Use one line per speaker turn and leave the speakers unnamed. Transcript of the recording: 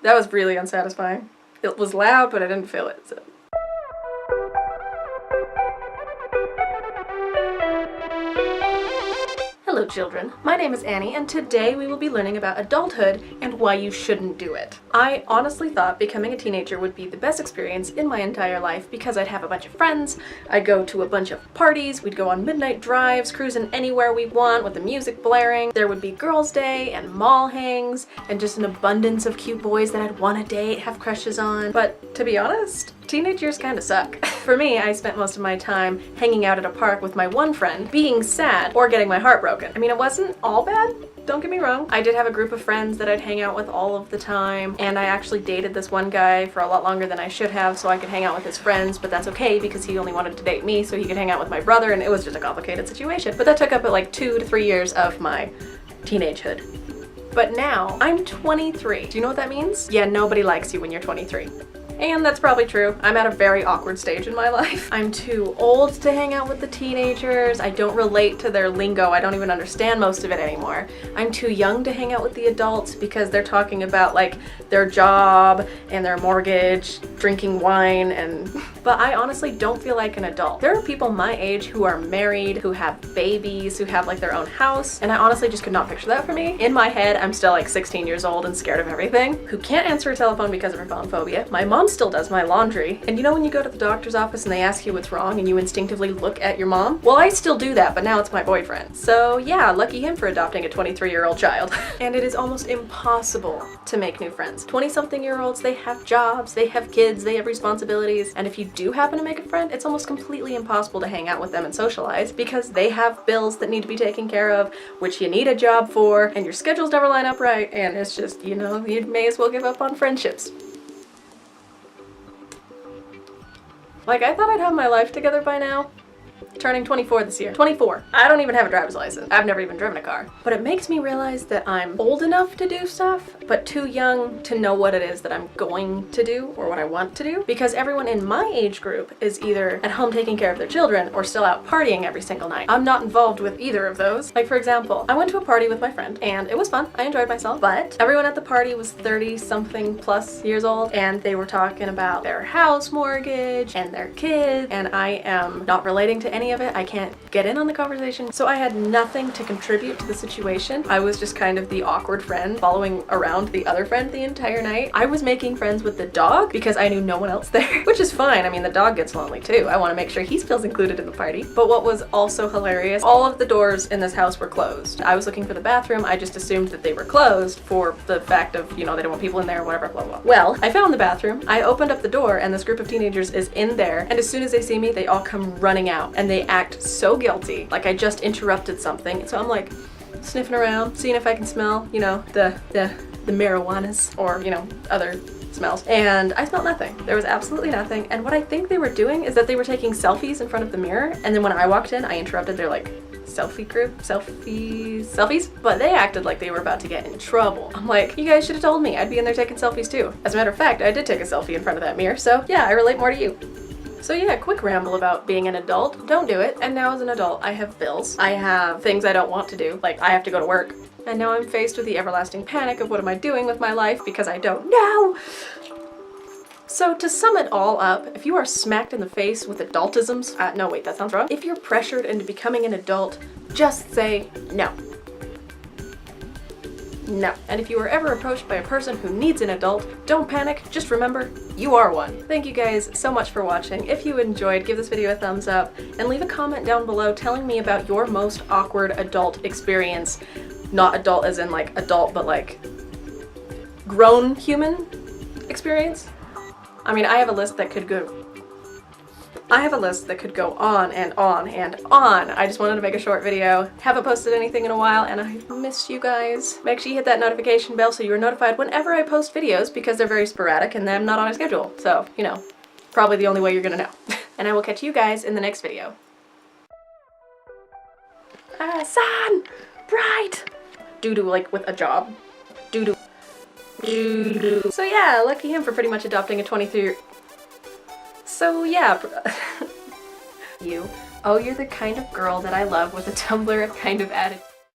That was really unsatisfying. It was loud, but I didn't feel it, so. Hello children, my name is Annie and today we will be learning about adulthood and why you shouldn't do it. I honestly thought becoming a teenager would be the best experience in my entire life because I'd have a bunch of friends, I'd go to a bunch of parties, we'd go on midnight drives, cruising anywhere we want with the music blaring, there would be girls' day and mall hangs, and just an abundance of cute boys that I'd want to date, have crushes on. But to be honest, teenage years kinda suck. For me, I spent most of my time hanging out at a park with my one friend, being sad, or getting my heart broken. I mean, it wasn't all bad, don't get me wrong. I did have a group of friends that I'd hang out with all of the time, and I actually dated this one guy for a lot longer than I should have so I could hang out with his friends, but that's okay because he only wanted to date me so he could hang out with my brother, and it was just a complicated situation. But that took up like 2 to 3 years of my teenagehood. But now, I'm 23. Do you know what that means? Yeah, nobody likes you when you're 23. And that's probably true. I'm at a very awkward stage in my life. I'm too old to hang out with the teenagers. I don't relate to their lingo. I don't even understand most of it anymore. I'm too young to hang out with the adults because they're talking about like their job and their mortgage, drinking wine, and but I honestly don't feel like an adult. There are people my age who are married, who have babies, who have like their own house, and I honestly just could not picture that for me. In my head, I'm still like 16 years old and scared of everything, who can't answer a telephone because of her phone phobia. My mom still does my laundry. And you know when you go to the doctor's office and they ask you what's wrong and you instinctively look at your mom? Well, I still do that, but now it's my boyfriend. So yeah, lucky him for adopting a 23-year-old child. And it is almost impossible to make new friends. 20-something-year-olds, they have jobs, they have kids, they have responsibilities, and if you do happen to make a friend, it's almost completely impossible to hang out with them and socialize because they have bills that need to be taken care of, which you need a job for, and your schedules never line up right, and it's just, you know, you may as well give up on friendships. Like, I thought I'd have my life together by now. Turning 24 this year. 24. I don't even have a driver's license. I've never even driven a car. But it makes me realize that I'm old enough to do stuff, but too young to know what it is that I'm going to do or what I want to do. Because everyone in my age group is either at home taking care of their children or still out partying every single night. I'm not involved with either of those. Like, for example, I went to a party with my friend and it was fun. I enjoyed myself, but everyone at the party was 30-something plus years old and they were talking about their house mortgage and their kids, and I am not relating to any of it. I can't get in on the conversation, so I had nothing to contribute to the situation. I was just kind of the awkward friend following around the other friend the entire night. I was making friends with the dog because I knew no one else there, which is fine. I mean, the dog gets lonely too. I want to make sure he feels included in the party. But what was also hilarious, all of the doors in this house were closed. I was looking for the bathroom. I just assumed that they were closed for the fact of, you know, they don't want people in there or whatever, blah, blah, blah. Well, I found the bathroom. I opened up the door and this group of teenagers is in there, and as soon as they see me, they all come running out and they act so guilty, like I just interrupted something. So I'm like sniffing around, seeing if I can smell, you know, the marijuanas or, you know, other smells. And I smelled nothing. There was absolutely nothing. And what I think they were doing is that they were taking selfies in front of the mirror. And then when I walked in, I interrupted their like selfies, but they acted like they were about to get in trouble. I'm like, you guys should have told me. I'd be in there taking selfies too. As a matter of fact, I did take a selfie in front of that mirror. So yeah, I relate more to you. So yeah, quick ramble about being an adult. Don't do it. And now as an adult, I have bills. I have things I don't want to do. Like I have to go to work. And now I'm faced with the everlasting panic of what am I doing with my life because I don't know. So to sum it all up, if you are smacked in the face with adultisms, no wait, that sounds wrong. If you're pressured into becoming an adult, just say no. No. And if you are ever approached by a person who needs an adult, don't panic, just remember, you are one. Thank you guys so much for watching. If you enjoyed, give this video a thumbs up and leave a comment down below telling me about your most awkward adult experience. Not adult as in like adult, but like grown human experience. I mean, I have a list that could go on and on and on. I just wanted to make a short video. Haven't posted anything in a while and I miss you guys. Make sure you hit that notification bell so you're notified whenever I post videos because they're very sporadic and I'm not on a schedule. So, you know, probably the only way you're gonna know. And I will catch you guys in the next video. Sun! Bright! Doo-doo like with a job. Doo-doo. Doo-doo. So yeah, lucky him for pretty much adopting a 23. So yeah, you. Oh, you're the kind of girl that I love with a Tumblr kind of attitude.